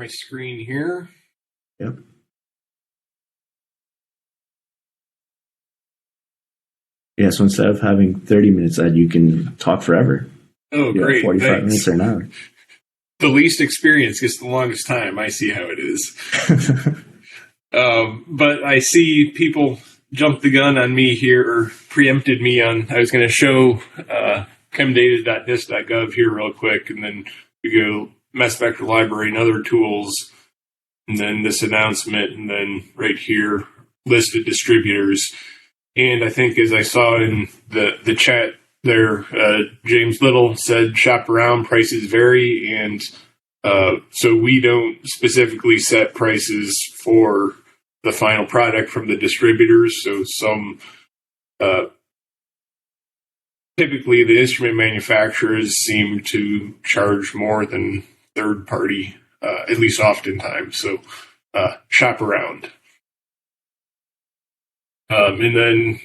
My screen here. Yep. Yeah, so instead of having 30 minutes ad, you can talk forever. Oh, great. 45 minutes or an hour. The least experience gets the longest time. I see how it is. But I see people jumped the gun on me here, or preempted me on, I was going to show chemdata.nist.gov here real quick, and then we go mass spectral library and other tools, and then this announcement, and then right here, listed distributors. And I think as I saw in the chat there, James Little said shop around, prices vary, and so we don't specifically set prices for the final product from the distributors. So some, typically the instrument manufacturers seem to charge more than third party, at least oftentimes. So shop around. And then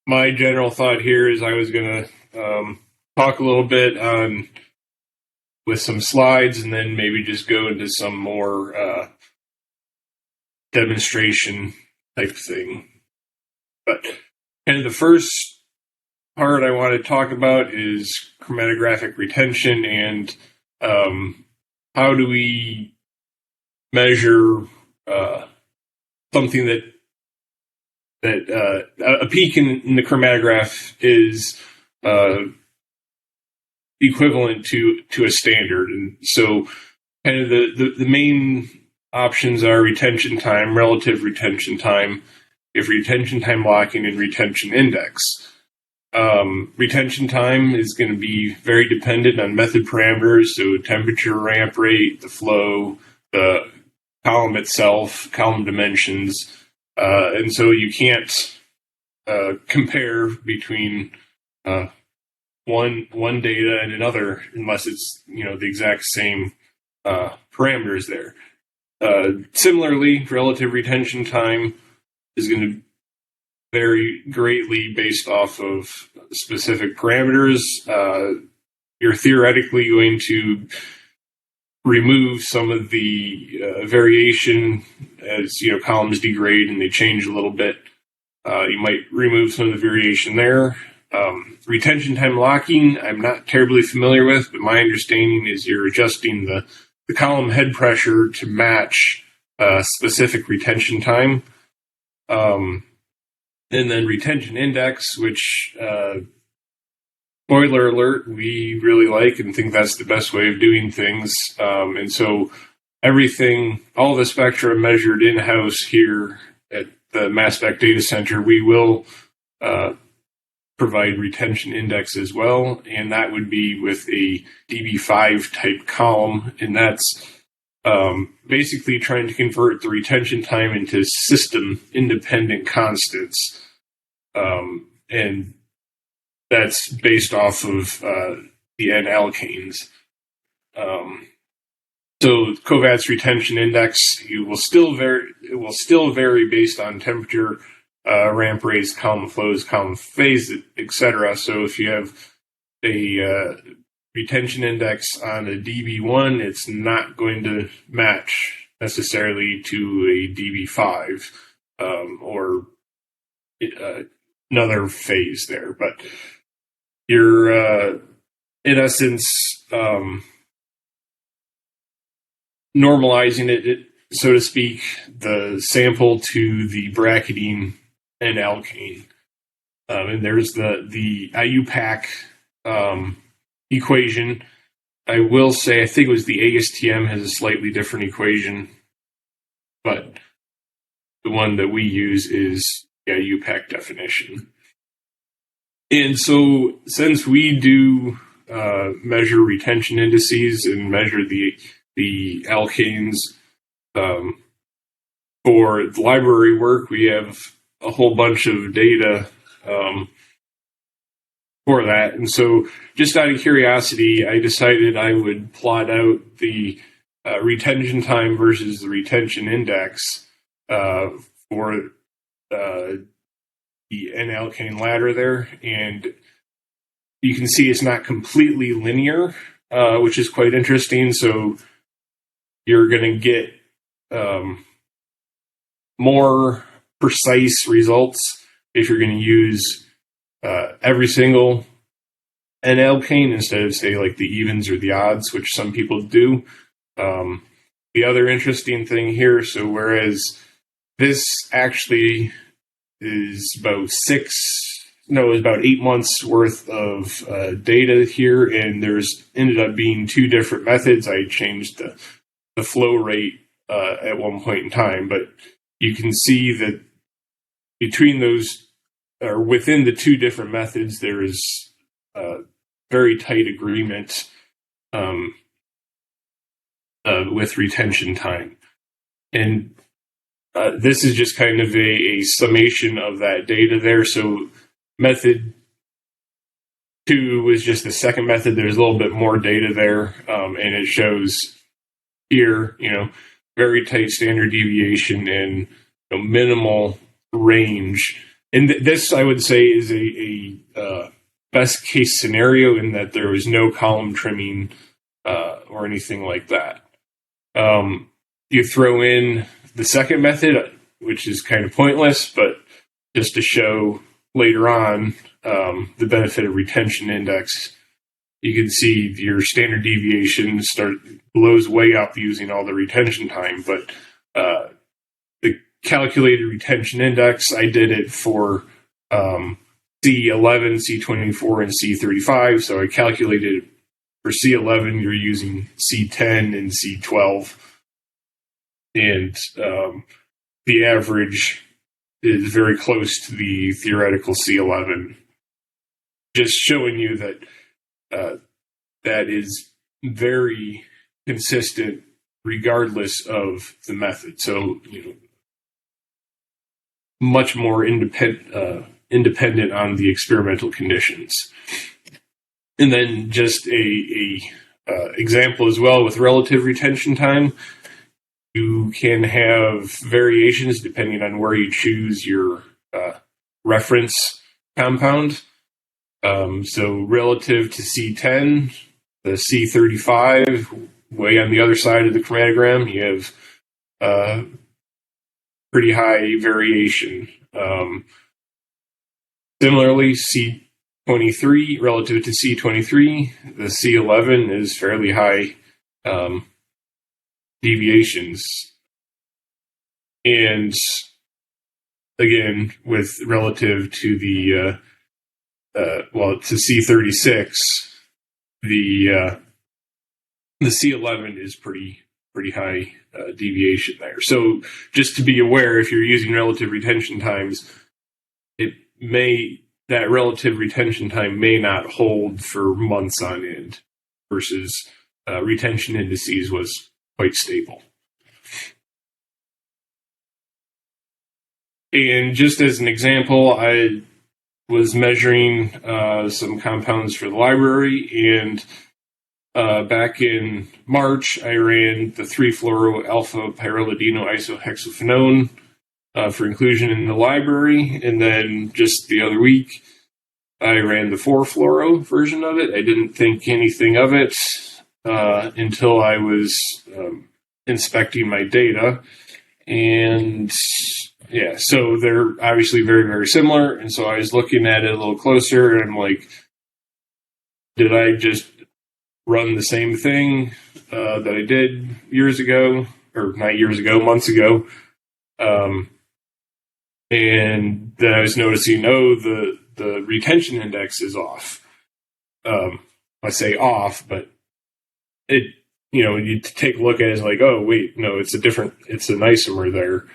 my general thought here is I was going to talk a little bit on with some slides, and then maybe just go into some more demonstration type thing. But kind of the first part I want to talk about is chromatographic retention, and how do we measure something that a peak in the chromatograph is equivalent to a standard. And so kind of the main options are retention time, relative retention time, if retention time locking, and retention index. Retention time is going to be very dependent on method parameters, so temperature, ramp rate, the flow, the column itself, column dimensions. And so you can't compare between one data and another unless it's the exact same parameters there. Similarly, relative retention time is going to vary greatly based off of specific parameters. You're theoretically going to remove some of the variation as columns degrade and they change a little bit. You might remove some of the variation there. Retention time locking, I'm not terribly familiar with, but my understanding is you're adjusting the column head pressure to match specific retention time. And then retention index, which, spoiler alert, we really like and think that's the best way of doing things. And so everything, all the spectra measured in-house here at the Mass Spec Data Center, we will provide retention index as well, and that would be with a DB5 type column, and that's basically trying to convert the retention time into system independent constants, and that's based off of the N-alkanes. So COVAT's retention index, it will still vary based on temperature, ramp rates, column flows, column phase, etc. So if you have a retention index on a DB1, it's not going to match necessarily to a DB5 or another phase there. But you're, in essence, normalizing it, so to speak, the sample to the bracketing N-alkane. And there's the IUPAC equation. I will say, I think it was the ASTM has a slightly different equation, but the one that we use is the IUPAC definition. And so since we do measure retention indices and measure the alkanes for the library work, we have a whole bunch of data for that. And so just out of curiosity, I decided I would plot out the retention time versus the retention index for the N-alkane ladder there. And you can see it's not completely linear, which is quite interesting. So you're going to get more precise results if you're going to use every single N alkane instead of, say, like the evens or the odds, which some people do. The other interesting thing here, so whereas this actually is about 8 months worth of data here, and there's ended up being 2 different methods. I changed the flow rate at one point in time, but you can see that between those, or within the 2 different methods, there is very tight agreement with retention time. And this is just kind of a summation of that data there. So method 2 was just the second method. There's a little bit more data there, and it shows here, very tight standard deviation and minimal range. And this, I would say, is a best case scenario in that there was no column trimming or anything like that. You throw in the second method, which is kind of pointless, but just to show later on the benefit of retention index, you can see your standard deviation blows way up using all the retention time. But the calculated retention index, I did it for C11, C24, and C35. So I calculated for C11, you're using C10 and C12. And the average is very close to the theoretical C11. Just showing you that that is very consistent regardless of the method. So, much more independent on the experimental conditions. And then just a example as well with relative retention time. You can have variations depending on where you choose your reference compound. So relative to C10, the C35, way on the other side of the chromatogram, you have pretty high variation. Similarly, C23 relative to C23, the C11 is fairly high deviations. And again, with relative to the to C36, the C11 is pretty high deviation there. So just to be aware, if you're using relative retention times, that relative retention time may not hold for months on end, versus retention indices was quite stable. And just as an example, I was measuring some compounds for the library, and back in March, I ran the 3-fluoro-alpha pyrrolidino isohexaphenone for inclusion in the library, and then just the other week, I ran the 4-fluoro version of it. I didn't think anything of it until I was inspecting my data, and yeah, so they're obviously very, very similar. And so I was looking at it a little closer, and I'm like, did I just run the same thing that I did years ago, or not years ago, months ago? And then I was noticing, the retention index is off. I say off, but it, you take a look at it, it's like, oh, wait, no, it's an isomer there.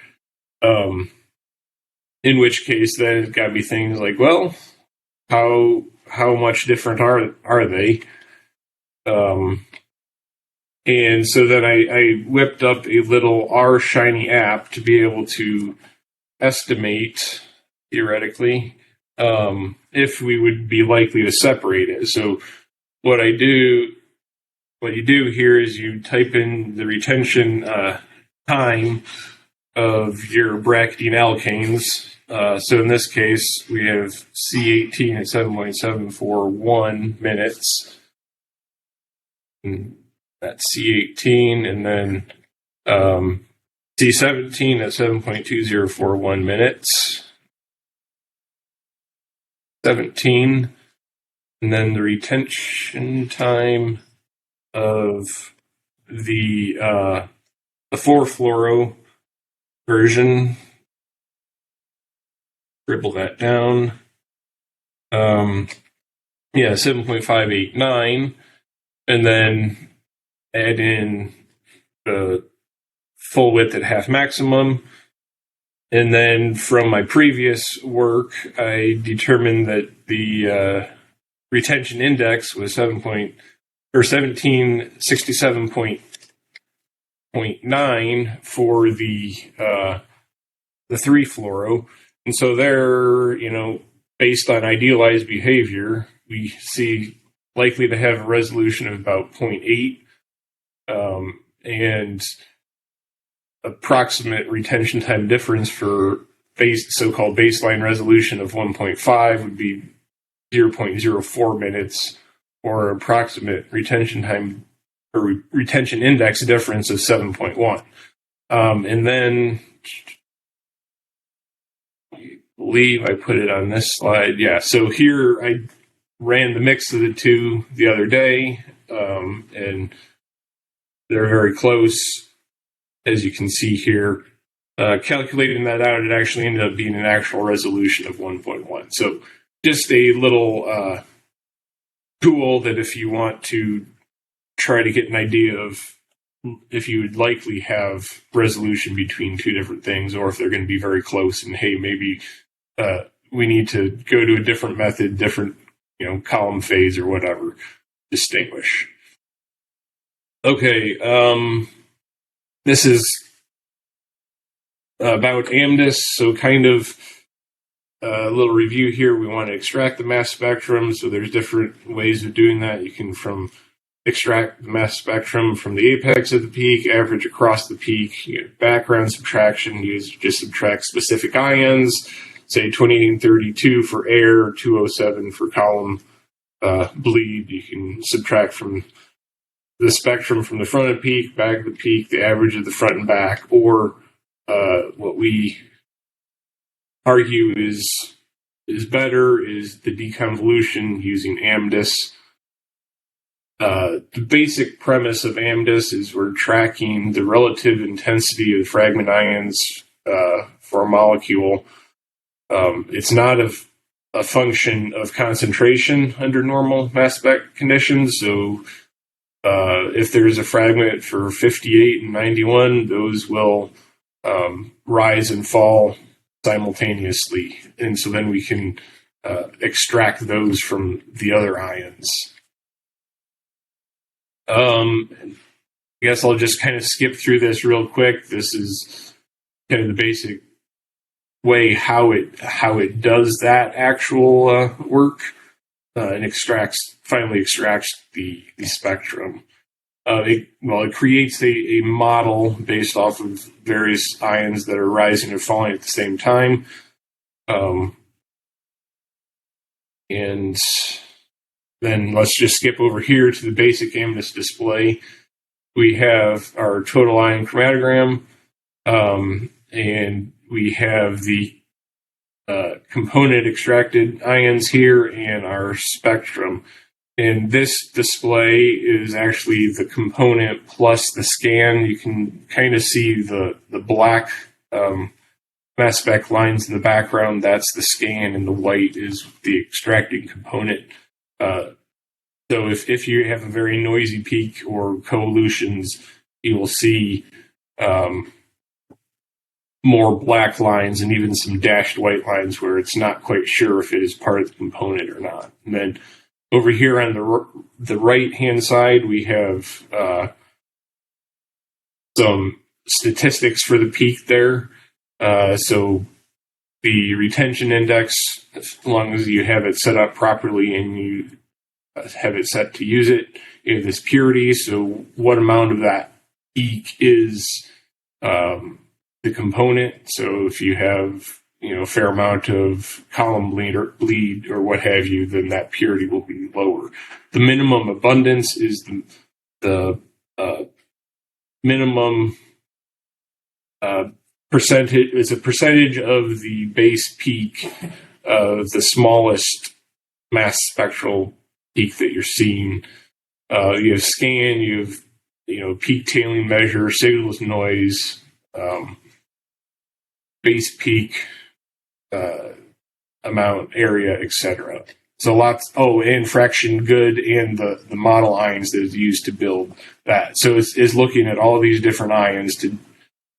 In which case, then it's got to be things like, well, how much different are they? And so then I whipped up a little R-Shiny app to be able to estimate, theoretically, if we would be likely to separate it. So what you do here is you type in the retention time of your bracketing alkanes. So in this case, we have C18 at 7.741 minutes. And that's C18, and then C17 at 7.2041 minutes. 17. And then the retention time of the 4-fluoro version. Scribble that down. 7.589. And then add in the full width at half maximum. And then from my previous work, I determined that the retention index was 1767.9 for the 3-fluoro. And so there, based on idealized behavior, we see likely to have a resolution of about 0.8, and approximate retention time difference for so-called baseline resolution of 1.5 would be 0.04 minutes, or approximate retention time or retention index difference of 7.1. And then I believe I put it on this slide. Yeah, so here I ran the mix of the two the other day, and they're very close, as you can see here. Calculating that out, it actually ended up being an actual resolution of 1.1. So just a little tool that if you want to try to get an idea of if you would likely have resolution between two different things, or if they're going to be very close, and hey, maybe we need to go to a different method, different column phase or whatever, distinguish. Okay, this is about AMDIS, so kind of a little review here. We want to extract the mass spectrum, so there's different ways of doing that. You can extract the mass spectrum from the apex of the peak, average across the peak, background subtraction, just subtract specific ions, say 2832 for air, 207 for column bleed. You can subtract from the spectrum from the front of the peak, back of the peak, the average of the front and back, or what we argue is better is the deconvolution using AMDIS. The basic premise of AMDIS is we're tracking the relative intensity of the fragment ions for a molecule. It's not a function of concentration under normal mass spec conditions. So if there's a fragment for 58 and 91, those will rise and fall simultaneously. And so then we can extract those from the other ions. I guess I'll just kind of skip through this real quick. This is kind of the basic way how it does that actual work, and finally extracts the spectrum. It creates a model based off of various ions that are rising and falling at the same time. And then let's just skip over here to the basic AMDIS display. We have our total ion chromatogram, and we have the component extracted ions here and our spectrum. And this display is actually the component plus the scan. You can kind of see the black mass spec lines in the background. That's the scan, and the white is the extracting component. So if you have a very noisy peak or coelutions, you will see more black lines and even some dashed white lines where it's not quite sure if it is part of the component or not. And then over here on the right-hand side, we have some statistics for the peak there. So the retention index, as long as you have it set up properly and you have it set to use it, you have this purity. So what amount of that peak is the component? So if you have a fair amount of column bleed or what have you, then that purity will be lower. The minimum abundance is the minimum percentage. It's a percentage of the base peak of the smallest mass spectral peak that you're seeing. You have scan, you have peak tailing measure, signal noise, base peak amount, area, etc. So lots. Oh, and fraction good, and the model ions that is used to build that. So it's looking at all these different ions to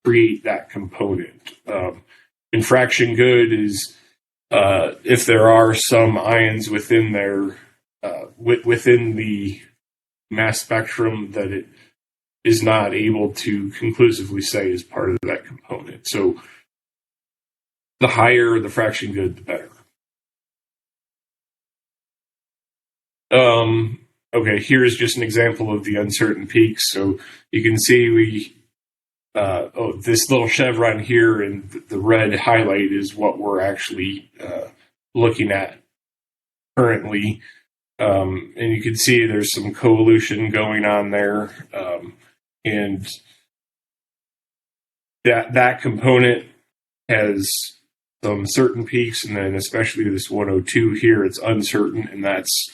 create that component. And fraction good is if there are some ions within there within the mass spectrum that it is not able to conclusively say is part of that component. So the higher the fraction good, the better. Okay, here's just an example of the uncertain peaks. So you can see this little chevron here and the red highlight is what we're actually looking at currently. And you can see there's some coevolution going on there. And that component has some certain peaks, and then especially this 102 here, it's uncertain, and that's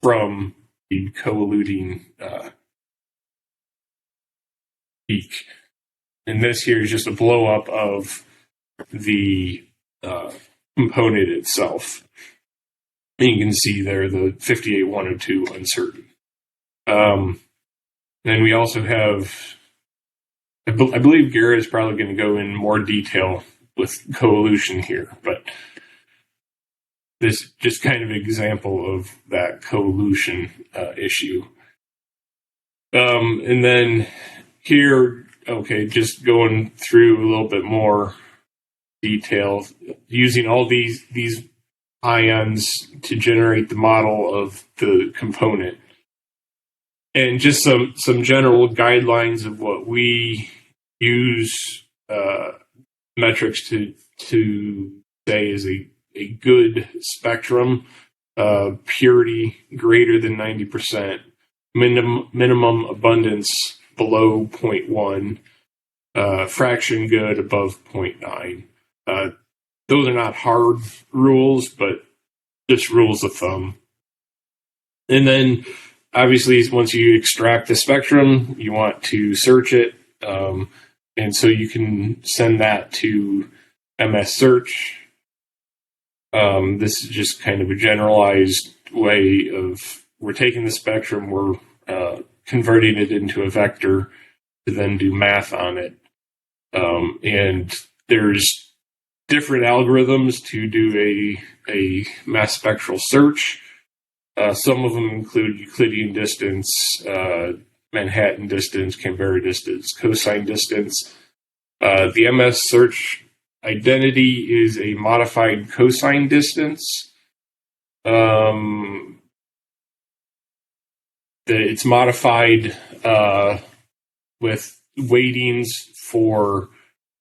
from the coeluting peak. And this here is just a blow up of the component itself. And you can see there the 58102 uncertain. Then we also have, I believe Garrett is probably going to go in more detail with coelution here, but this just kind of an example of that coelution issue. And then here, okay, just going through a little bit more detail, using all these ions to generate the model of the component. And just some general guidelines of what we use metrics to say is a good spectrum, purity greater than 90%, minimum abundance below 0.1, fraction good above 0.9. Those are not hard rules, but just rules of thumb. And then obviously, once you extract the spectrum, you want to search it. And so you can send that to MS Search. This is just kind of a generalized way of, we're taking the spectrum, we're converting it into a vector to then do math on it. And there's different algorithms to do a mass spectral search. Some of them include Euclidean distance, Manhattan distance, Canberra distance, cosine distance. The MS search identity is a modified cosine distance. It's modified with weightings for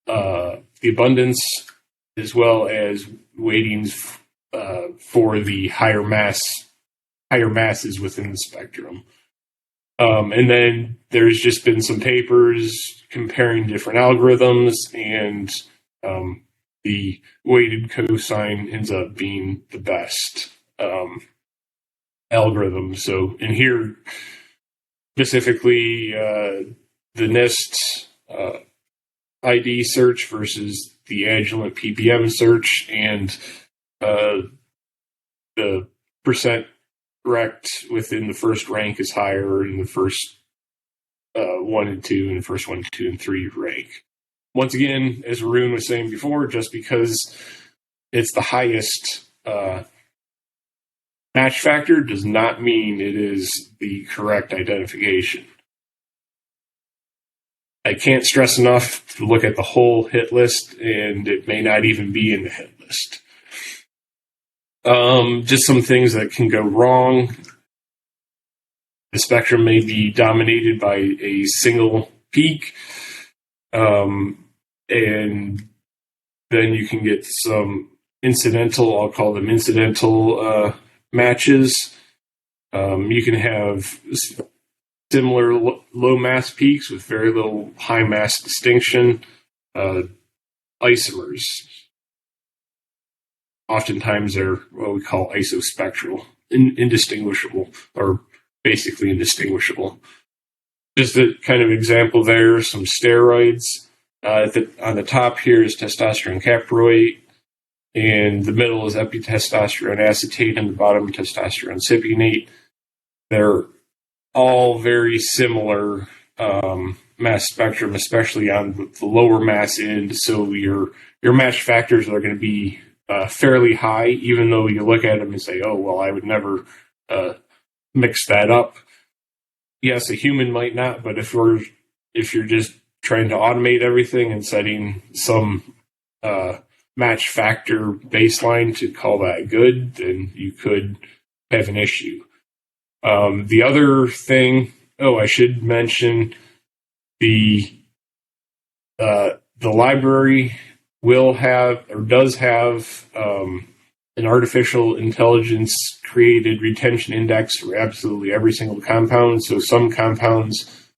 the abundance as well as weightings for the higher masses within the spectrum. And then there's just been some papers comparing different algorithms, and the weighted cosine ends up being the best algorithm. So in here, specifically, the NIST ID search versus the Agilent PPM search, and the percent correct within the first rank is higher in the first 1 and 2, and the first 1, 2, and 3 rank. Once again, as Arun was saying before, just because it's the highest match factor does not mean it is the correct identification. I can't stress enough to look at the whole hit list, and it may not even be in the hit list. Just some things that can go wrong. The spectrum may be dominated by a single peak, and then you can get some incidental, I'll call them incidental matches. You can have similar low mass peaks with very little high mass distinction. Isomers. Oftentimes they're what we call isospectral, indistinguishable, or basically indistinguishable. Just a kind of example there, some steroids. On the top here is testosterone caproate, and the middle is epitestosterone acetate, and the bottom testosterone cypionate. They're all very similar mass spectrum, especially on the lower mass end. So your match factors are going to be fairly high, even though you look at them and say, "Oh, well, I would never mix that up." Yes, a human might not, but if you're just trying to automate everything and setting some match factor baseline to call that good, then you could have an issue. The other thing, I should mention the library will have or does have an artificial intelligence created retention index for absolutely every single compound. So some compounds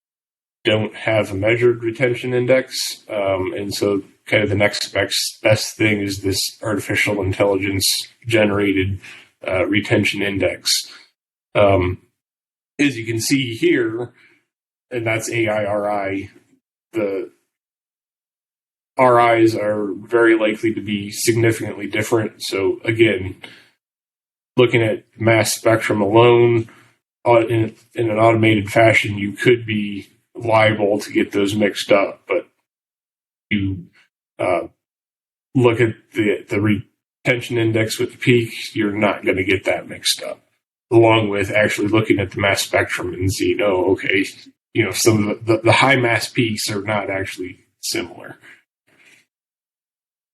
don't have a measured retention index, and so kind of the next best thing is this artificial intelligence generated retention index. As you can see here, and that's AIRI, the RIs are very likely to be significantly different. So again, looking at mass spectrum alone in an automated fashion, you could be liable to get those mixed up. But you look at the retention index with the peak, you're not going to get that mixed up. Along with actually looking at the mass spectrum and seeing, some of the high mass peaks are not actually similar.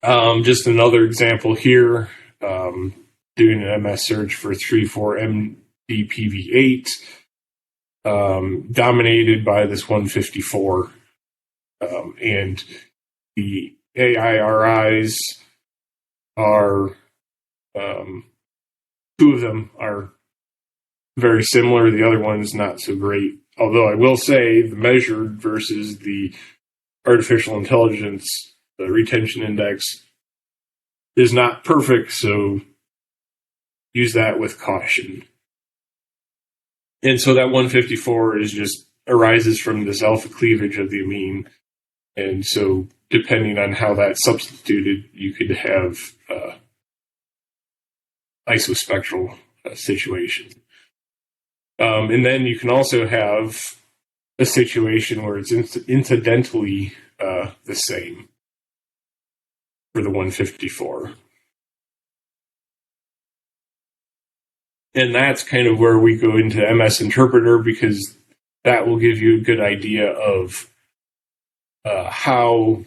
Just another example here, doing an MS search for 3,4-MDPV8, dominated by this 154. And the AIRIs are, two of them are very similar. The other one's not so great. Although I will say the measured versus the artificial intelligence, the retention index is not perfect, so use that with caution. And so that 154 arises from this alpha cleavage of the amine. And so depending on how that's substituted, you could have isospectral situation. And then you can also have a situation where it's incidentally the same for the 154. And that's kind of where we go into MS Interpreter, because that will give you a good idea of how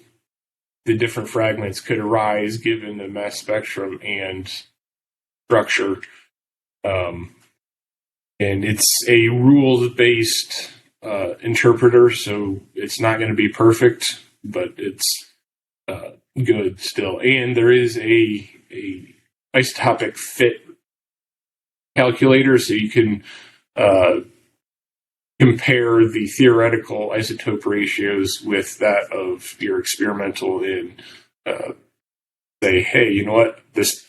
the different fragments could arise given the mass spectrum and structure. And it's a rules-based interpreter, so it's not going to be perfect, but it's good still. And there is a isotopic fit calculator, so you can compare the theoretical isotope ratios with that of your experimental and say, hey, you know what? This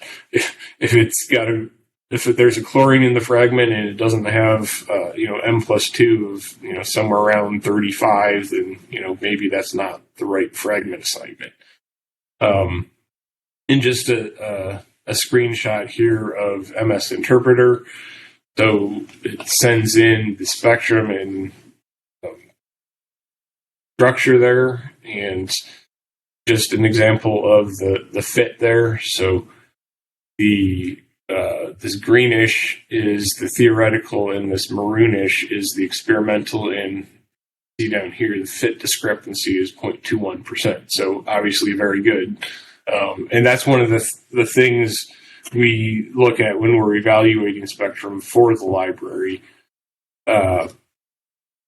if there's a chlorine in the fragment and it doesn't have M+2 of somewhere around 35, then maybe that's not the right fragment assignment. And just a screenshot here of MS Interpreter. So it sends in the spectrum and structure there, and just an example of the fit there. So this greenish is the theoretical, and this maroonish is the experimental. And see down here, the fit discrepancy is 0.21%. So obviously very good. And that's one of the things we look at when we're evaluating spectrum for the library,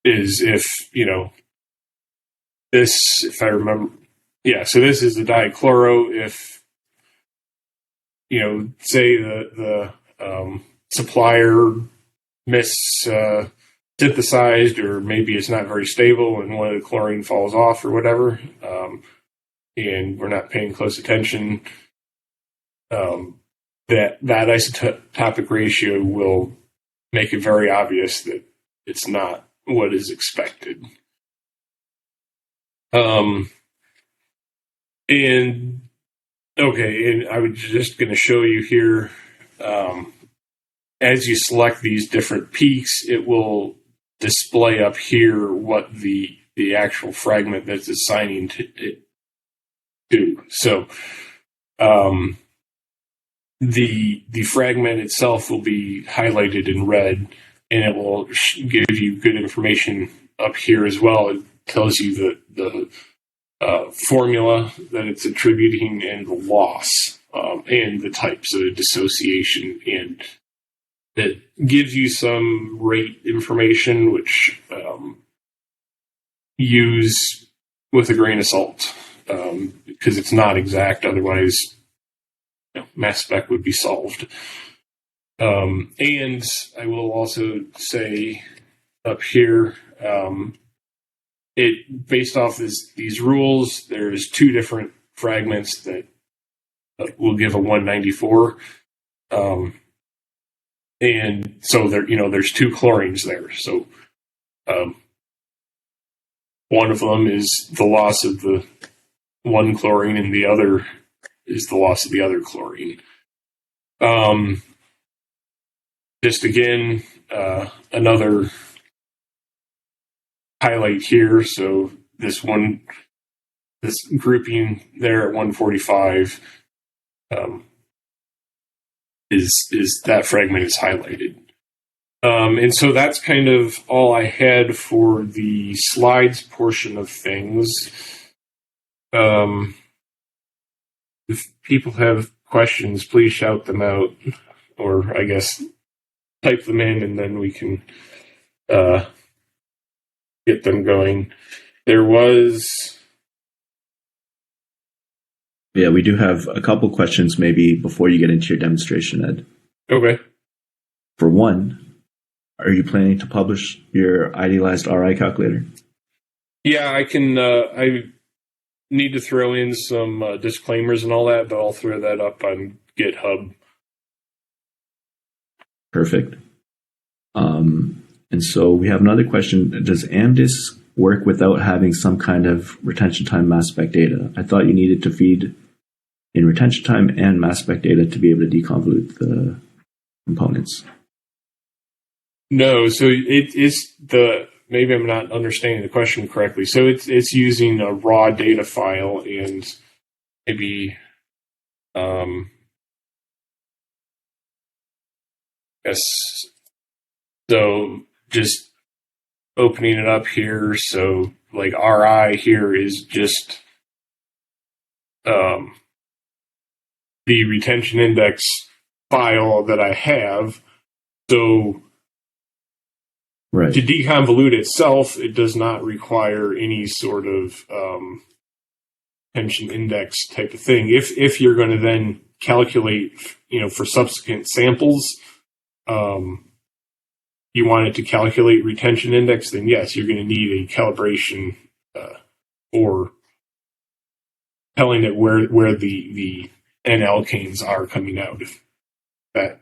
is if if I remember, so this is the dichloro. If say the supplier missed synthesized, or maybe it's not very stable and one of the chlorine falls off or whatever, and we're not paying close attention, that isotopic ratio will make it very obvious that it's not what is expected. And I was just going to show you here, as you select these different peaks, it will display up here what the actual fragment that's assigning to it to. So the fragment itself will be highlighted in red, and it will give you good information up here as well. It tells you the formula that it's attributing and the loss, and the types of dissociation, and it gives you some rate information, which use with a grain of salt, because it's not exact. Otherwise, mass spec would be solved. And I will also say up here, it based off these rules, there's two different fragments that will give a 194. And so there's two chlorines there. So one of them is the loss of the one chlorine, and the other is the loss of the other chlorine. Just again, another highlight here. So this grouping there at 145 is that fragment is highlighted. And so that's kind of all I had for the slides portion of things. If people have questions, please shout them out, or I guess type them in, and then we can get them going. There was... Yeah, we do have a couple questions maybe before you get into your demonstration, Ed. Okay. For one, are you planning to publish your idealized RI calculator? Yeah, I can. I need to throw in some disclaimers and all that, but I'll throw that up on GitHub. Perfect. And so we have another question. Does AMDIS work without having some kind of retention time mass spec data? I thought you needed to feed in retention time and mass spec data to be able to deconvolute the components. No, so it's maybe I'm not understanding the question correctly. So it's using a raw data file, and maybe yes. So just opening it up here. So like RI here is just the retention index file that I have. So right. To deconvolute itself, it does not require any sort of retention index type of thing. If you're going to then calculate, for subsequent samples, you want it to calculate retention index, then yes, you're going to need a calibration or telling it where the N-alkanes are coming out, if that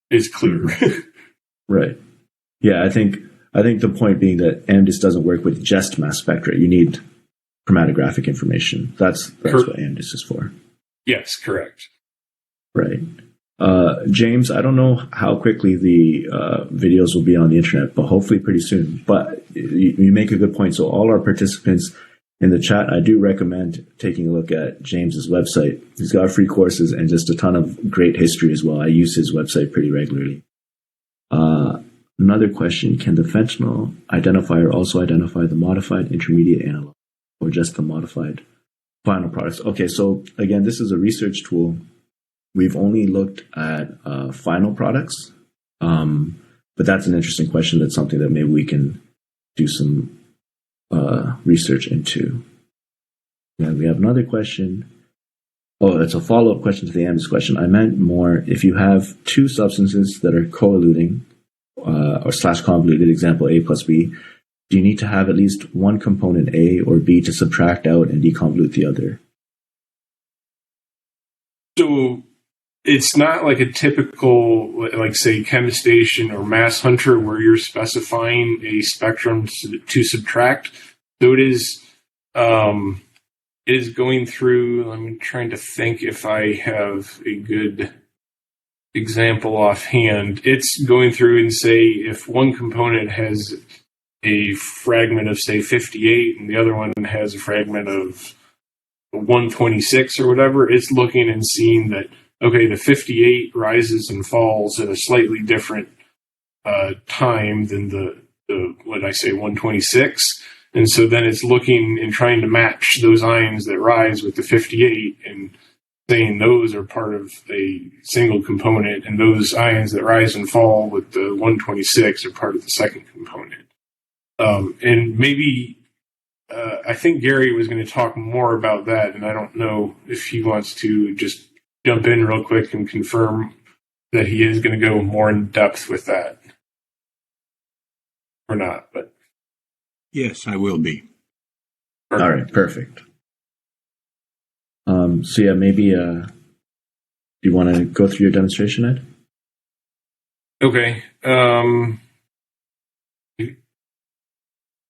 is clear. Right. Yeah, I think the point being that AMDIS doesn't work with just mass spectra. You need chromatographic information. That's what AMDIS is for. Yes, correct. Right. James, I don't know how quickly the videos will be on the internet, but hopefully pretty soon. But you make a good point. So all our participants in the chat, I do recommend taking a look at James's website. He's got free courses and just a ton of great history as well. I use his website pretty regularly. Another question, can the fentanyl identifier also identify the modified intermediate analog or just the modified final products? Okay, so again, this is a research tool. We've only looked at final products, but that's an interesting question. That's something that maybe we can do some research into. And we have another question. Oh, that's a follow-up question to the AMDIS question. I meant more if you have two substances that are co-eluting or slash convoluted example A plus B, do you need to have at least one component A or B to subtract out and deconvolute the other? So it's not like a typical, like say, ChemStation or Mass Hunter where you're specifying a spectrum to subtract. So it is going through. I'm trying to think if I have a good example offhand. It's going through and say if one component has a fragment of say 58 and the other one has a fragment of 126 or whatever, it's looking and seeing that, okay, the 58 rises and falls at a slightly different time than the what I say, 126. And so then it's looking and trying to match those ions that rise with the 58 and saying those are part of a single component, and those ions that rise and fall with the 126 are part of the second component. And maybe I think Gary was going to talk more about that, and I don't know if he wants to just jump in real quick and confirm that he is going to go more in depth with that or not. But yes, I will be. Perfect. All right, perfect. So yeah, maybe do you want to go through your demonstration, Ed? Okay.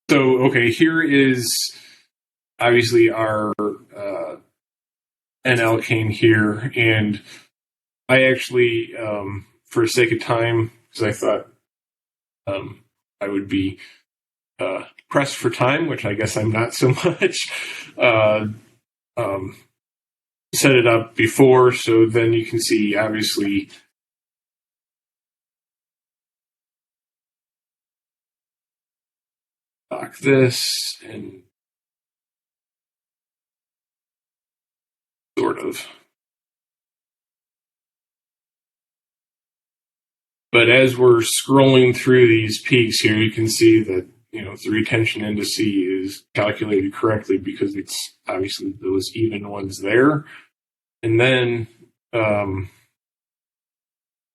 So, okay, here is obviously our N-alkane here, and I actually, for sake of time, because I thought I would be pressed for time, which I guess I'm not so much, set it up before, so then you can see, obviously, lock this and sort of. But as we're scrolling through these peaks here, you can see that, you know, the retention indice is calculated correctly because it's obviously those even ones there. And then,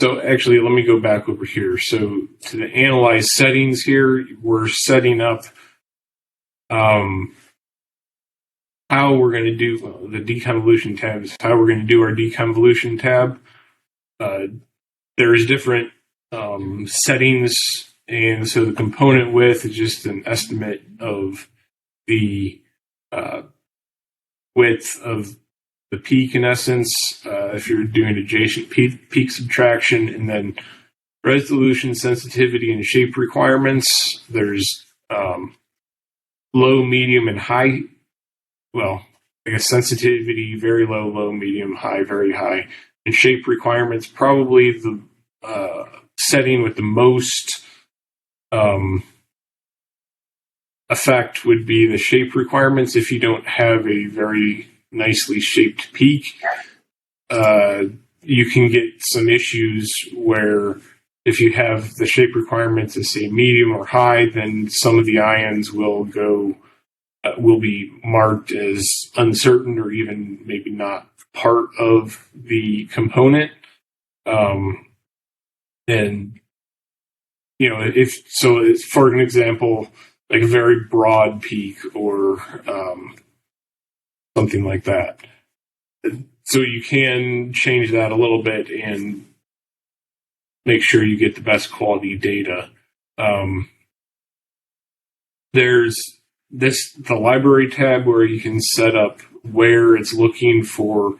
so actually, let me go back over here. So to the analyze settings here, we're setting up how we're going to do the deconvolution tab is how we're going to do our deconvolution tab. There's different settings, and so the component width is just an estimate of the width of the peak, in essence, if you're doing adjacent peak subtraction, and then resolution, sensitivity, and shape requirements. There's low, medium, and high. Well, I guess sensitivity, very low, low, medium, high, very high. And shape requirements, probably the setting with the most effect would be the shape requirements. If you don't have a very nicely shaped peak, you can get some issues where if you have the shape requirements as say medium or high, then some of the ions will be marked as uncertain or even maybe not part of the component. And you know, if so, it's, for an example, like a very broad peak or something like that. So you can change that a little bit and make sure you get the best quality data. There's the library tab where you can set up where it's looking for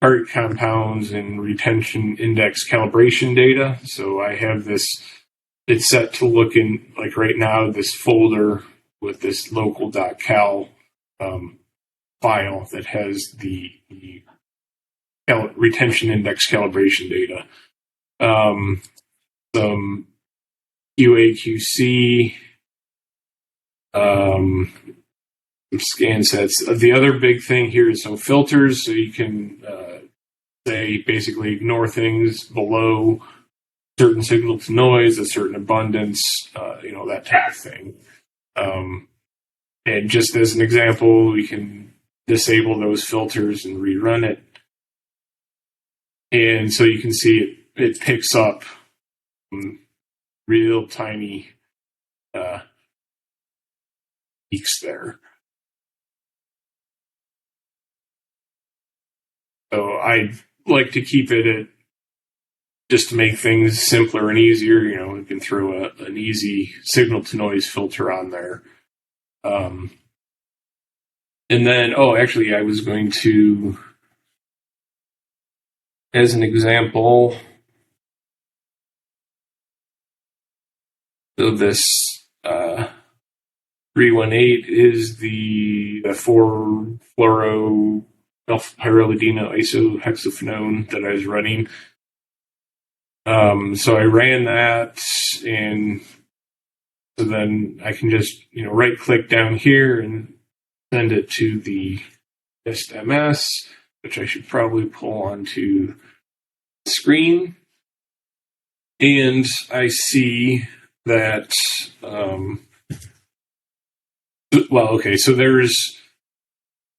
target compounds and retention index calibration data. So I have this, it's set to look in, like right now, this folder with this local.cal file that has the retention index calibration data. Some QA/QC, scan sets. The other big thing here is some filters, so you can say basically ignore things below certain signal to noise, a certain abundance, you know, that type of thing. And just as an example, we can disable those filters and rerun it. And so you can see it picks up real tiny peaks there. So I like to keep it at, just to make things simpler and easier. We can throw an easy signal to noise filter on there. And then, actually, I was going to, as an example, so this 318 is the 4-fluoro alpha-pyroladino isohexaphenone that I was running. So I ran that, and so then I can just right click down here and send it to the NIST-MS, which I should probably pull onto the screen. And I see that, so there's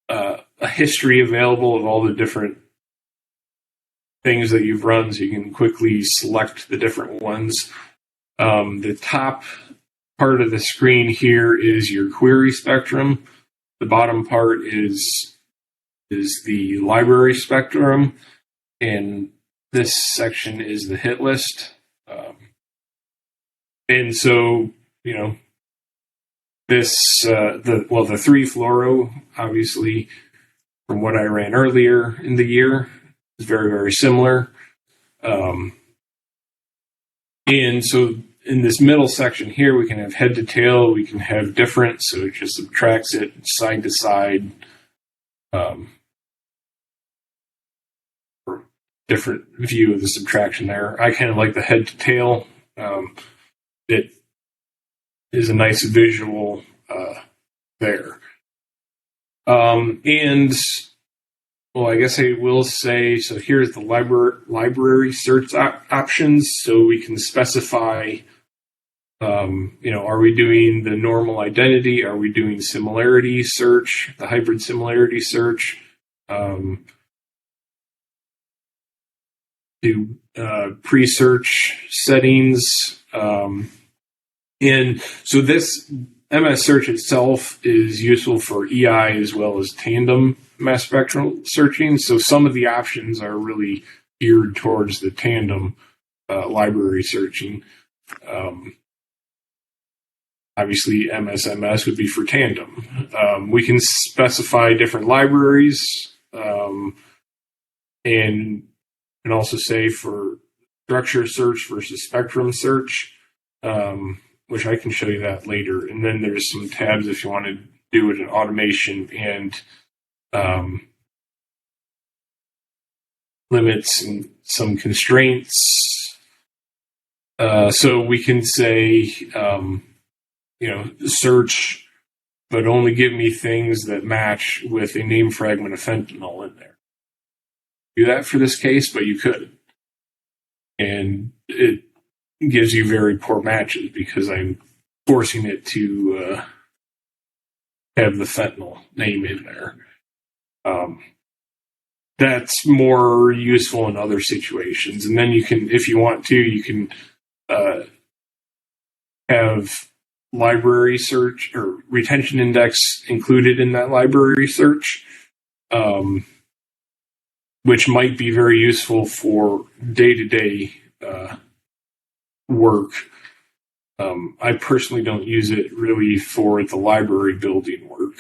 a history available of all the different things that you've run, so you can quickly select the different ones. The top part of the screen here is your query spectrum. The bottom part is the library spectrum, and this section is the hit list. And so, this the 3-fluoro, obviously, from what I ran earlier in the year, is very, very similar. And so in this middle section here, we can have head to tail, we can have different, so it just subtracts it side to side. Different view of the subtraction there. I kind of like the head to tail. It is a nice visual there. And I guess I will say, so here's the library search options. So we can specify, are we doing the normal identity? Are we doing similarity search, the hybrid similarity search? Do pre-search settings. And so this MS search itself is useful for EI as well as tandem mass spectral searching. So some of the options are really geared towards the tandem library searching. Obviously, MS would be for tandem. We can specify different libraries, and can also say for structure search versus spectrum search, which I can show you that later. And then there's some tabs if you want to do it in automation and limits and some constraints. So we can say, search, but only give me things that match with a name fragment of fentanyl in there. Do that for this case, but you could. And it gives you very poor matches because I'm forcing it to have the fentanyl name in there. That's more useful in other situations. And then you can, if you want to, you can have library search or retention index included in that library search, which might be very useful for day-to-day work. I personally don't use it really for the library building work.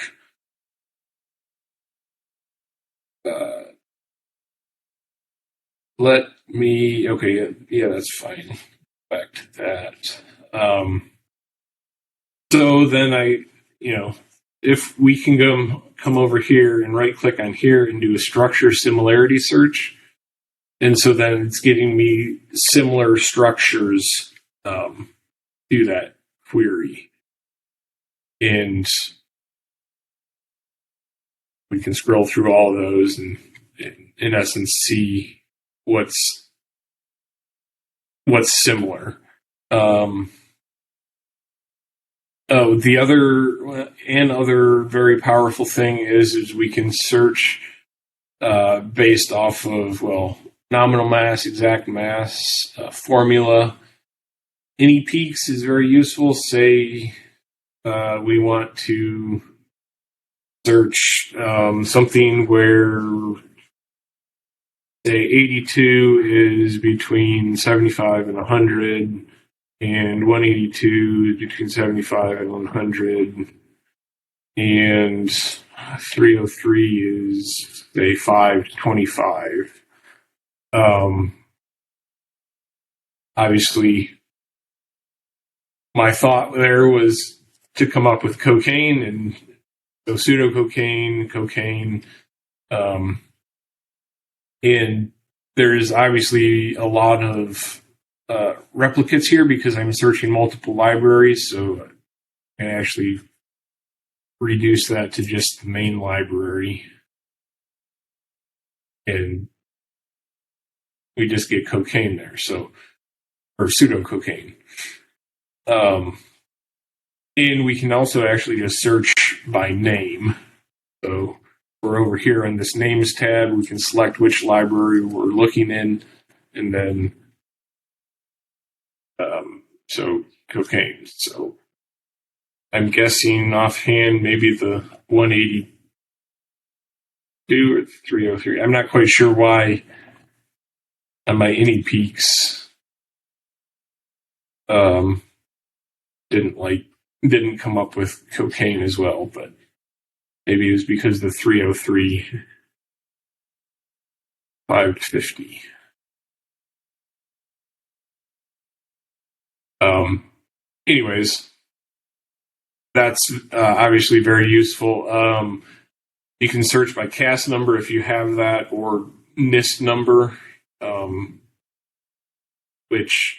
That's fine. Back to that. So then if we can come over here and right click on here and do a structure similarity search. And so then it's getting me similar structures to that query. And we can scroll through all of those and in essence see what's similar. The other very powerful thing is we can search based off of nominal mass, exact mass, formula, Any peaks is very useful. Say we want to search something where, say, 82 is between 75 and 100, and 182 is between 75 and 100, and 303 is, say, 5 to 25. Obviously, my thought there was to come up with cocaine, and so pseudococaine, cocaine, and there's obviously a lot of replicates here because I'm searching multiple libraries, so I actually reduce that to just the main library, and we just get cocaine there, so, or pseudococaine. And we can also actually just search by name. So we're over here on this names tab. We can select which library we're looking in, and then so cocaine. So I'm guessing offhand maybe the 182 or 303. I'm not quite sure why on my any peaks didn't come up with cocaine as well, but maybe it was because the 303 550. Anyways, that's obviously very useful. You can search by CAS number if you have that, or NIST number, which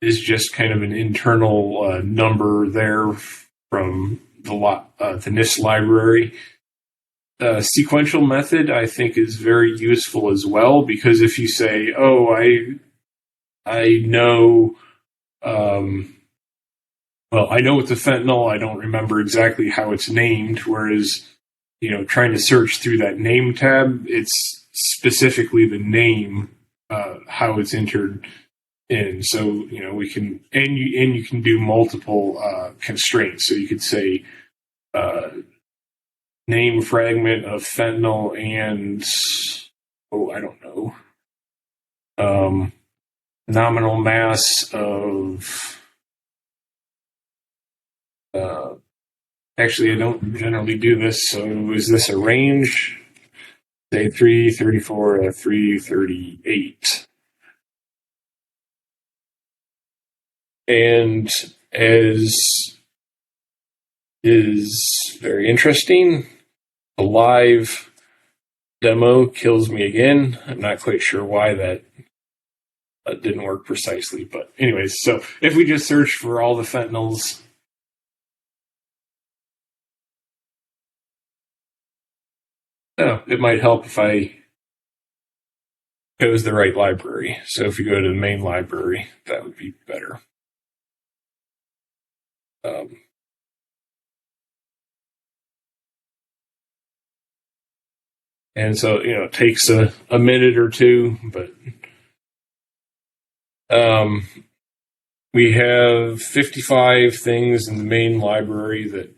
is just kind of an internal number there from the NIST library. Sequential method, I think, is very useful as well, because if you say, "Oh, I know, I know it's a fentanyl. I don't remember exactly how it's named." Whereas, trying to search through that name tab, it's specifically the name, how it's entered in. So we can, and you can do multiple constraints. So you could say name fragment of fentanyl and I don't know, nominal mass of. Actually, I don't generally do this. So is this a range? Say 334 to 338. And as is very interesting, a live demo kills me again. I'm not quite sure why that didn't work precisely. But anyways, so if we just search for all the fentanyls, it might help if I chose the right library. So if you go to the main library, that would be better. And so, it takes a minute or two, but we have 55 things in the main library that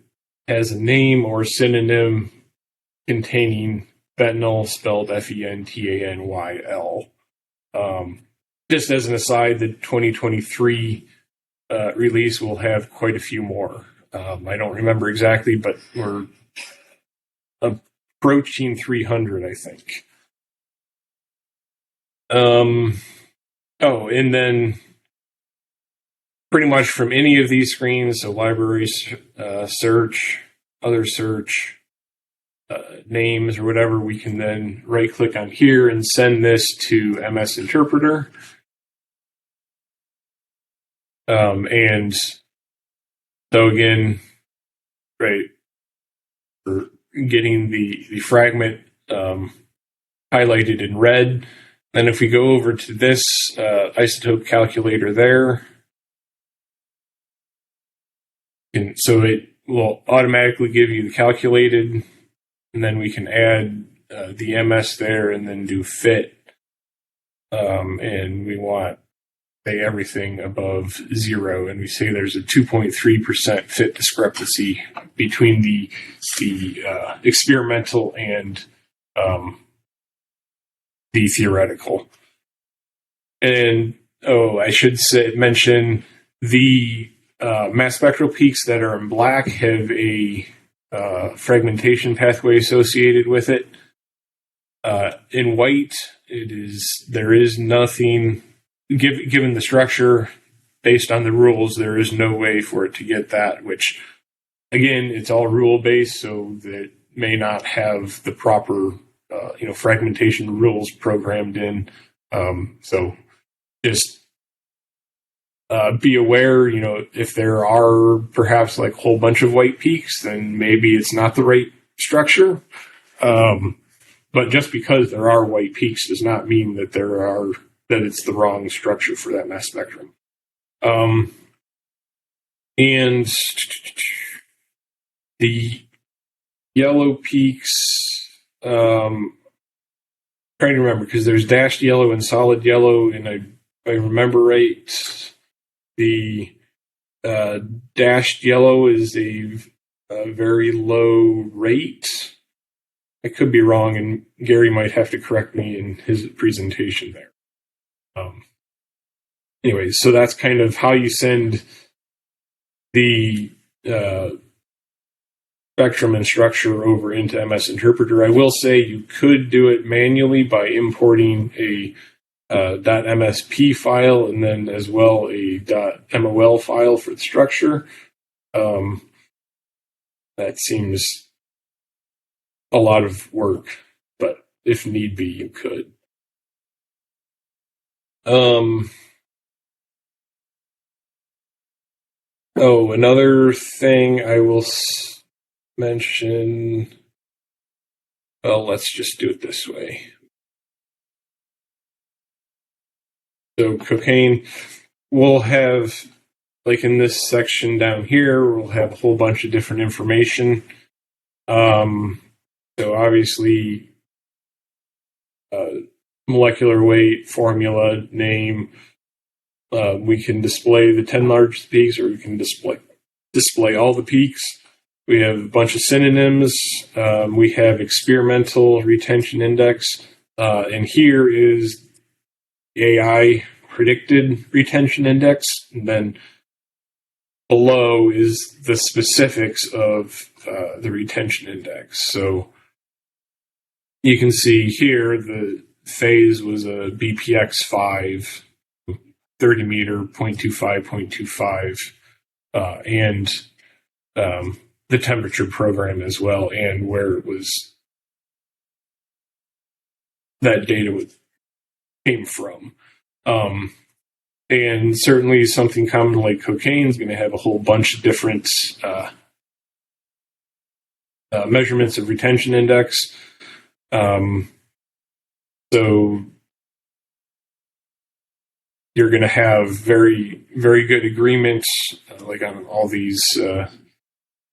has a name or synonym containing fentanyl, spelled FENTANYL. Just as an aside, the 2023 release will have quite a few more. I don't remember exactly, but we're approaching 300, I think. And then pretty much from any of these screens, so libraries, search, other search, names or whatever, we can then right click on here and send this to MS Interpreter. And so again, right, we're getting the fragment highlighted in red. Then if we go over to this isotope calculator there, and so it will automatically give you the calculated, and then we can add the MS there and then do fit. And we want say everything above 0, and we say there's a 2.3% fit discrepancy between the experimental and the theoretical. And I should mention the mass spectral peaks that are in black have a fragmentation pathway associated with it. In white, there is nothing, given the structure, based on the rules, there is no way for it to get that, which, again, it's all rule-based, so that may not have the proper, fragmentation rules programmed in. So just be aware, if there are perhaps like a whole bunch of white peaks, then maybe it's not the right structure. But just because there are white peaks does not mean that that it's the wrong structure for that mass spectrum. And the yellow peaks, trying to remember, because there's dashed yellow and solid yellow, and if I remember right, the dashed yellow is a very low rate. I could be wrong, and Gary might have to correct me in his presentation there. Anyway, so that's kind of how you send the spectrum and structure over into MS Interpreter. I will say you could do it manually by importing a .msp file and then as well a .mol file for the structure. That seems a lot of work, but if need be, you could. Another thing I will mention. Well, let's just do it this way. So cocaine, we'll have, like in this section down here, we'll have a whole bunch of different information. So obviously, molecular weight, formula, name. We can display the 10 largest peaks, or we can display all the peaks. We have a bunch of synonyms. We have experimental retention index. And here is AI predicted retention index. And then below is the specifics of the retention index. So you can see here the phase was a BPX5, 30 meter, 0.25, 0.25, and the temperature program as well, and where it was that data came from. And certainly something common like cocaine is going to have a whole bunch of different measurements of retention index. So you're going to have very, very good agreements, like on all these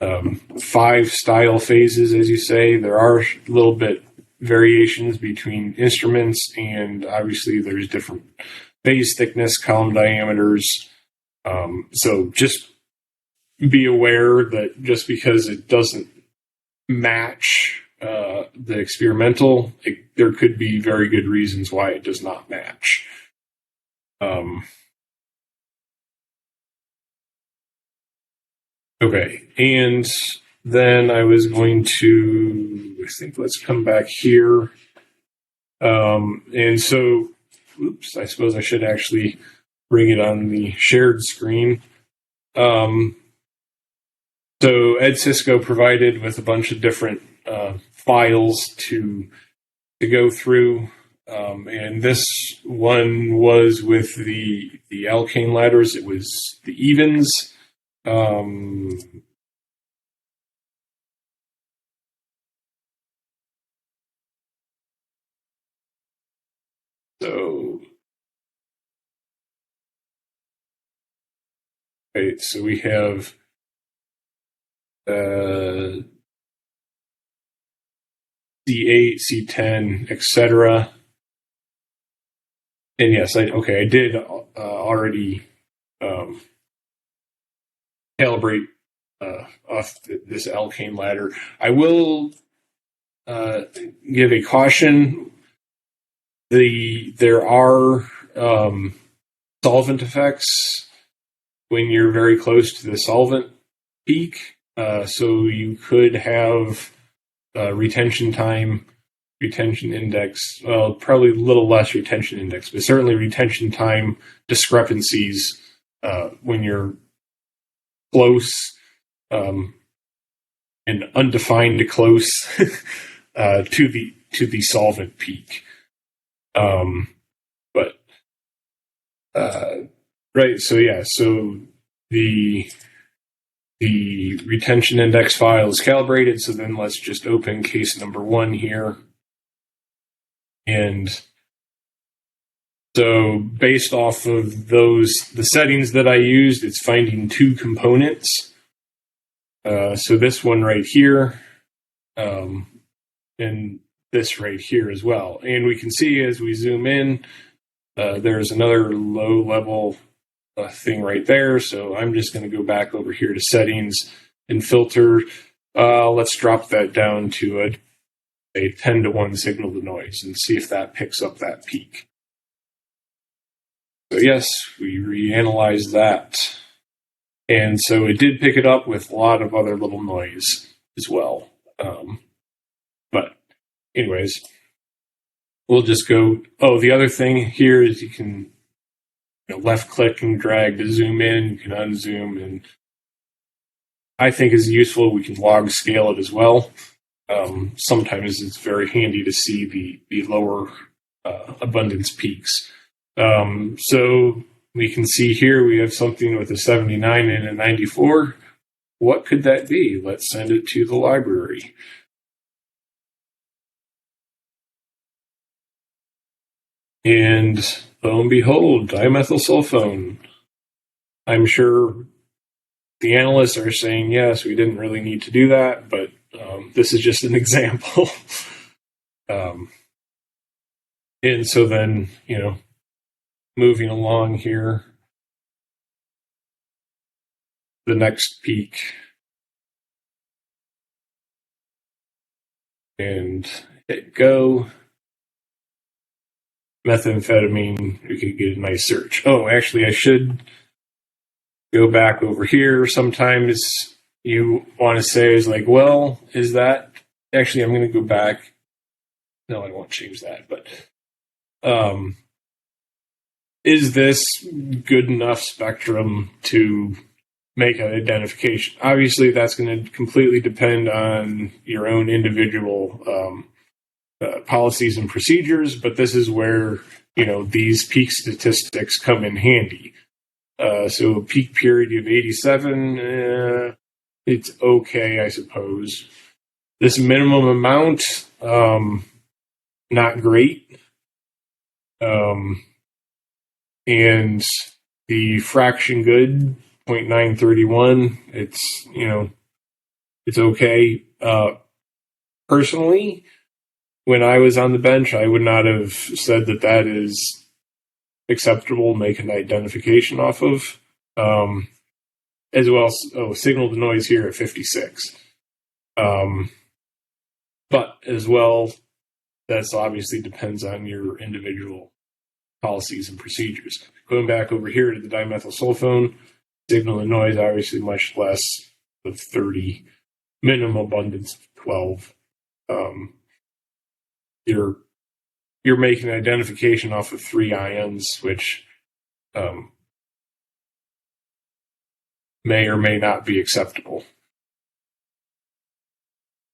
5 style phases, as you say. There are a little bit variations between instruments, and obviously there's different phase thickness, column diameters. So just be aware that just because it doesn't match the experimental, there could be very good reasons why it does not match. Okay, and then I was going to, I think let's come back here. And so, oops, I suppose I should actually bring it on the shared screen. So Ed Cisco provided with a bunch of different files to go through. And this one was with the alkane ladders. It was the evens. Right, so we have C8, C10, etc. And yes, I did already calibrate off this alkane ladder. I will give a caution. There are solvent effects when you're very close to the solvent peak, so you could have retention time, retention index, well, probably a little less retention index, but certainly retention time discrepancies when you're close and undefined close to the solvent peak. But right, so yeah, so the retention index file is calibrated. So then let's just open case number 1 here. And so based off of the settings that I used, it's finding 2 components. So this one right here, and this right here as well. And we can see as we zoom in, there's another low level thing right there. So I'm just going to go back over here to settings and filter. Let's drop that down to a 10-to-1 signal to noise and see if that picks up that peak. So yes, we reanalyzed that. And so it did pick it up with a lot of other little noise as well. But anyways, we'll just go. Oh, the other thing here is you can left click and drag to zoom in. You can unzoom, and I think is useful. We can log scale it as well. Sometimes it's very handy to see the lower abundance peaks. So we can see here we have something with a 79 and a 94. What could that be? Let's send it to the library. And lo and behold, dimethylsulfone. I'm sure the analysts are saying, yes, we didn't really need to do that, but this is just an example. And so then, moving along here, the next peak. And hit go. Methamphetamine, we could get a nice search. Oh, actually, I should go back over here. Sometimes you want to say, is like, well, is that... Actually, I'm going to go back. No, I won't change that. But is this good enough spectrum to make an identification? Obviously, that's going to completely depend on your own individual policies and procedures, but this is where these peak statistics come in handy. So a peak purity of 87, it's okay, I suppose. This minimum amount, not great. And the fraction good, 0.931, it's okay. Personally, when I was on the bench, I would not have said that is acceptable to make an identification off of. As well as, signal to noise here at 56. But as well, that's obviously depends on your individual policies and procedures. Going back over here to the dimethylsulfone, signal to noise obviously much less of 30, minimum abundance of 12. You're making an identification off of 3 ions, which may or may not be acceptable.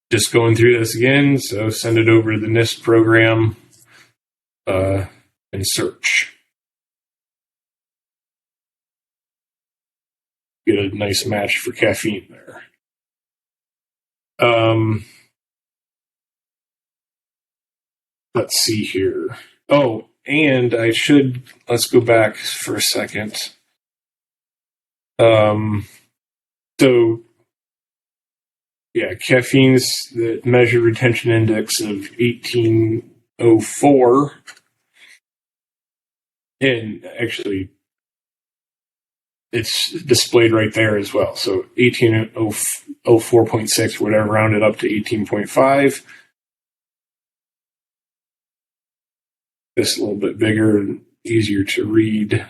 Just going through this again, so send it over to the NIST program and search. Get a nice match for caffeine there. Let's see here. Oh, and let's go back for a second. So, yeah, caffeine's the measured retention index of 1804. And actually, it's displayed right there as well. So 1804.6, whatever, rounded up to 18.5. This a little bit bigger and easier to read.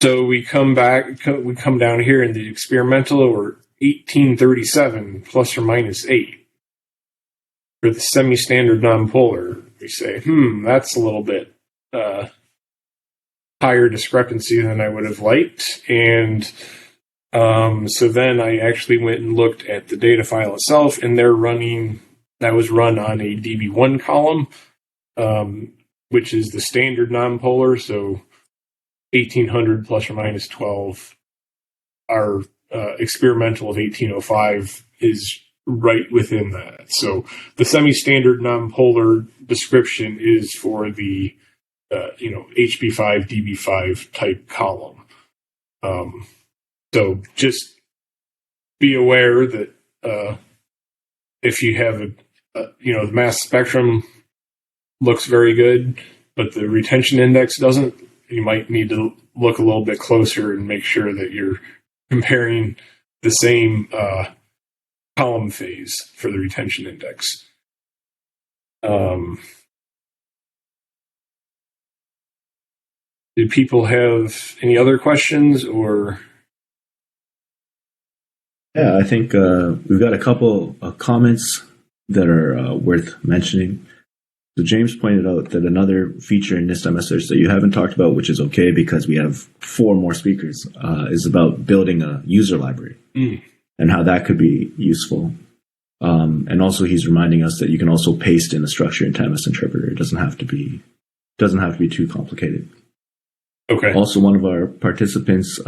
So we come down here in the experimental, or 1837 plus or minus 8. For the semi-standard nonpolar, we say, that's a little bit higher discrepancy than I would have liked. And so then I actually went and looked at the data file itself, and that was run on a DB1 column, which is the standard nonpolar. So 1800 plus or minus 12. Our experimental of 1805 is right within that. So the semi-standard nonpolar description is for the HB5, DB5 type column. So just be aware that if you have the mass spectrum looks very good, but the retention index doesn't, you might need to look a little bit closer and make sure that you're comparing the same column phase for the retention index. Do people have any other questions, or? Yeah, I think we've got a couple of comments that are worth mentioning. So James pointed out that another feature in NIST Search that you haven't talked about, which is okay because we have 4 more speakers, is about building a user library and how that could be useful. And also he's reminding us that you can also paste in a structure in TMS interpreter. It doesn't have to be too complicated. Okay. Also, one of our participants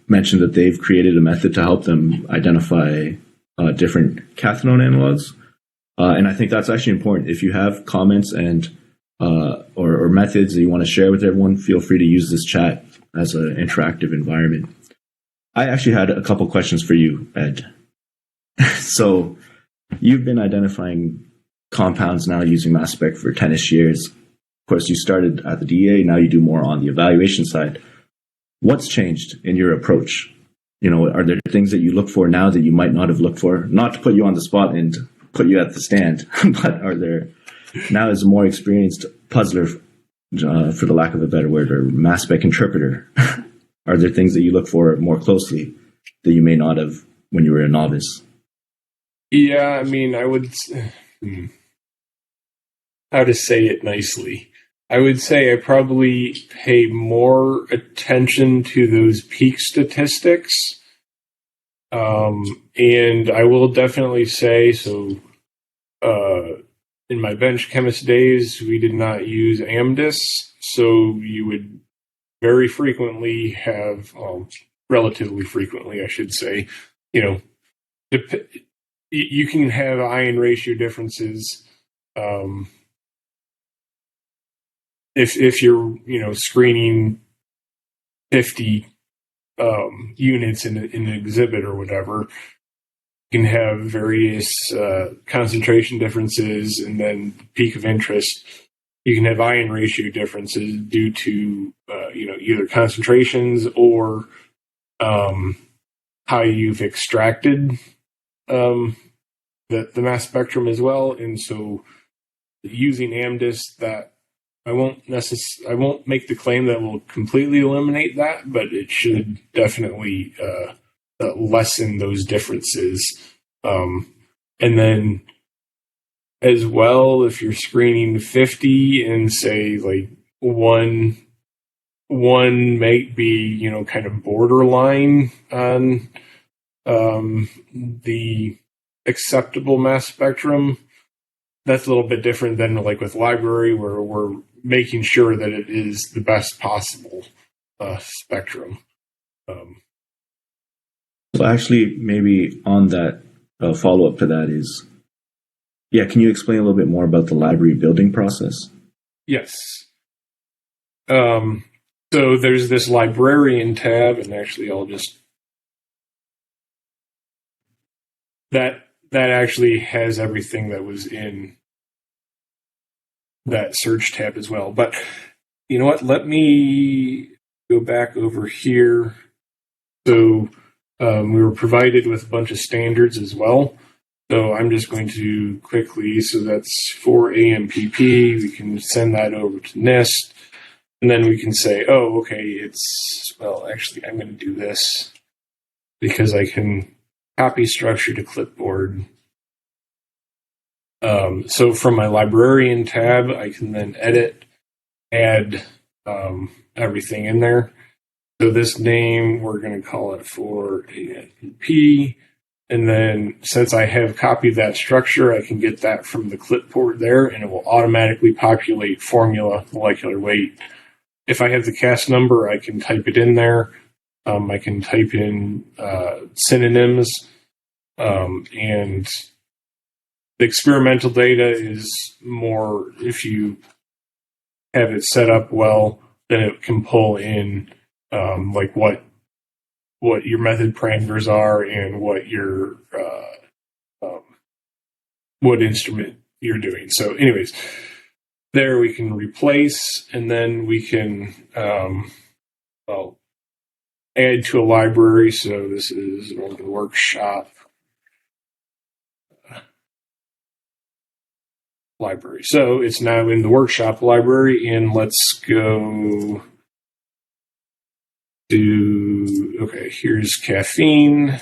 mentioned that they've created a method to help them identify different cathinone analogs. And I think that's actually important. If you have comments and or methods that you want to share with everyone, feel free to use this chat as an interactive environment. I actually had a couple questions for you, Ed. So you've been identifying compounds now using mass spec for 10-ish years. Of course, you started at the DEA. Now you do more on the evaluation side. What's changed in your approach? Are there things that you look for now that you might not have looked for? Not to put you on the spot and put you at the stand, but are there, now as a more experienced puzzler, for the lack of a better word, or mass spec interpreter, are there things that you look for more closely that you may not have when you were a novice? Yeah, I mean, I would, how to say it nicely? I would say I probably pay more attention to those peak statistics. And I will definitely say, so in my bench chemist days, we did not use AMDIS. So you would very frequently have, relatively frequently, I should say, you can have ion ratio differences. If you're, screening 50 units in an exhibit or whatever, you can have various concentration differences, and then peak of interest. You can have ion ratio differences due to either concentrations or how you've extracted the mass spectrum as well. And so, using AMDIS, that I won't make the claim that will completely eliminate that, but it should definitely lessen those differences. And then as well, if you're screening 50 and say like one might be, kind of borderline on the acceptable mass spectrum, that's a little bit different than like with library, where we're making sure that it is the best possible spectrum. So actually, maybe on that follow-up to that is, can you explain a little bit more about the library building process? Yes. So there's this librarian tab, and actually I'll just, that actually has everything that was in that search tab as well. But you know what? Let me go back over here. So we were provided with a bunch of standards as well. So I'm just going to quickly, so that's for AMPP, we can send that over to NIST, and then we can say, oh, okay, it's, well, actually, I'm going to do this because I can copy structure to clipboard. So from my librarian tab, I can then edit, add everything in there. So this name, we're going to call it for AMPP. And then since I have copied that structure, I can get that from the clipboard there, and it will automatically populate formula, molecular weight. If I have the CAS number, I can type it in there. I can type in synonyms. And the experimental data is more, if you have it set up well, then it can pull in like what your method parameters are and what your what instrument you're doing. So anyways, there we can replace, and then we can add to a library. So this is the workshop library. So it's now in the workshop library, and let's go to, okay, here's caffeine.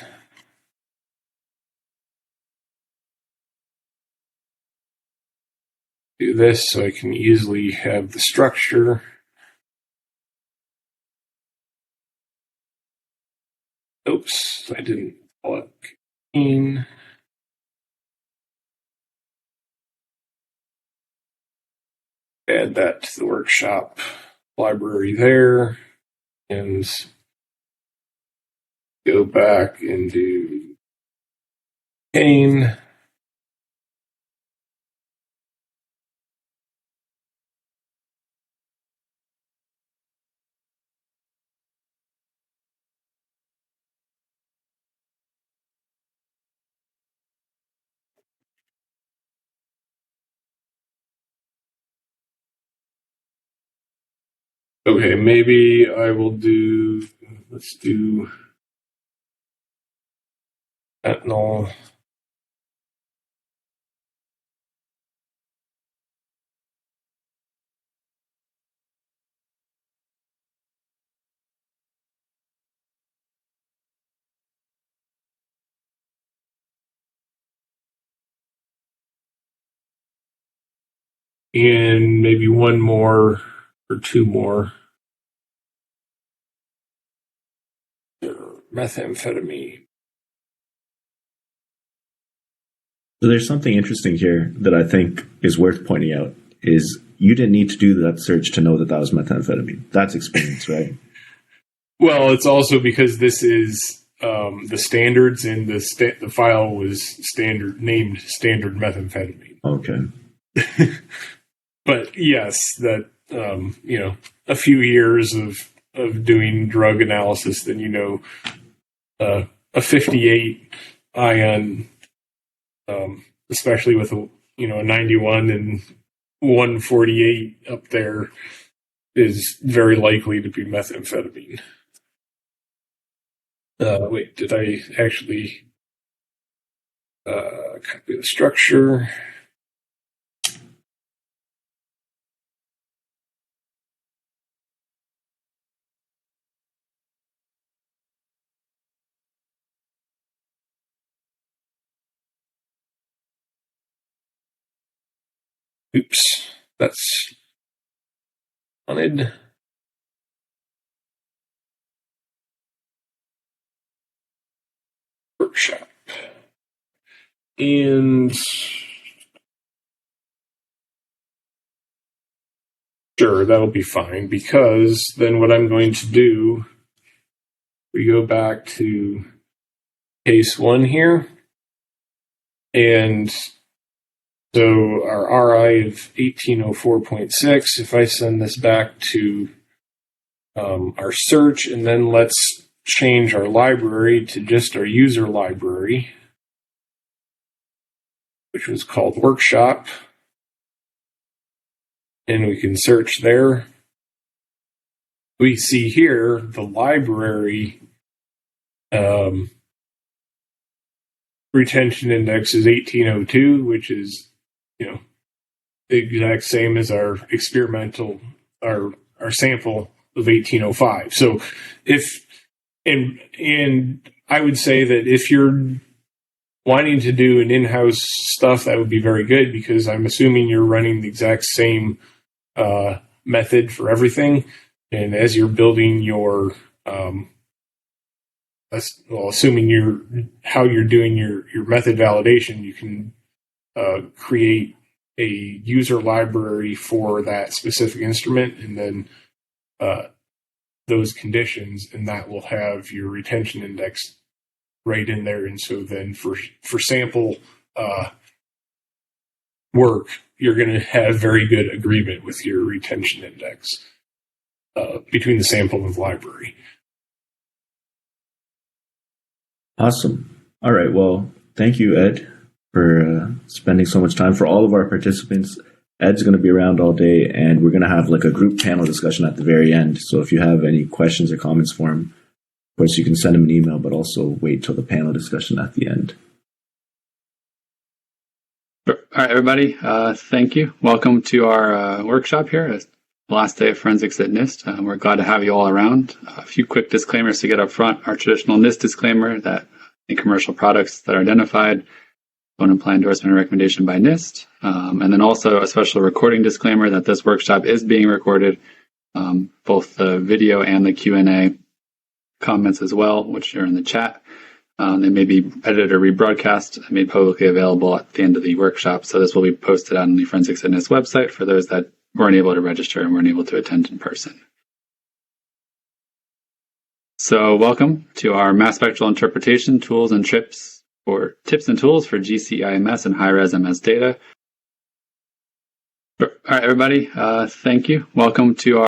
Do this so I can easily have the structure. Oops, I didn't pull up caffeine. Add that to the workshop library there, and go back and do cane. Okay, maybe I will do, let's do ethanol. And maybe one more or two more. Methamphetamine. So there's something interesting here that I think is worth pointing out, is you didn't need to do that search to know that that was methamphetamine. That's experience, right? Well, it's also because this is the standards, and the file was named standard methamphetamine. Okay. But yes, that a few years of doing drug analysis, then a 58 ion, especially with a 91 and 148 up there, is very likely to be methamphetamine. Wait, did I actually copy the structure? Oops, that's wanted. Workshop. And sure, that'll be fine, because then what I'm going to do, we go back to case 1 here, and so our RI of 1804.6, if I send this back to our search, and then let's change our library to just our user library, which was called workshop. and we can search there. We see here the library retention index is 1802, which is, the exact same as our experimental, our sample of 1805. So and I would say that if you're wanting to do an in-house stuff, that would be very good, because I'm assuming you're running the exact same method for everything. And as you're building your, assuming how you're doing your method validation, you can create a user library for that specific instrument, and then those conditions, and that will have your retention index right in there. And so then for sample work, you're going to have very good agreement with your retention index between the sample and the library. Awesome. All right. Well, thank you, Ed, for spending so much time. For all of our participants, Ed's going to be around all day, and we're going to have like a group panel discussion at the very end. So if you have any questions or comments for him, of course, you can send him an email, but also wait till the panel discussion at the end. All right, everybody. Thank you. Welcome to our workshop here. It's the last day of forensics at NIST. We're glad to have you all around. A few quick disclaimers to get up front. Our traditional NIST disclaimer that any commercial products that are identified don't imply endorsement or recommendation by NIST. And then also a special recording disclaimer that this workshop is being recorded, both the video and the Q&A comments as well, which are in the chat. They may be edited or rebroadcast and made publicly available at the end of the workshop. So this will be posted on the Forensics at NIST website for those that weren't able to register and weren't able to attend in person. So welcome to our mass spectral interpretation tools and tips and tools for GC-IMS and high-res MS data. All right, everybody. Thank you. Welcome to our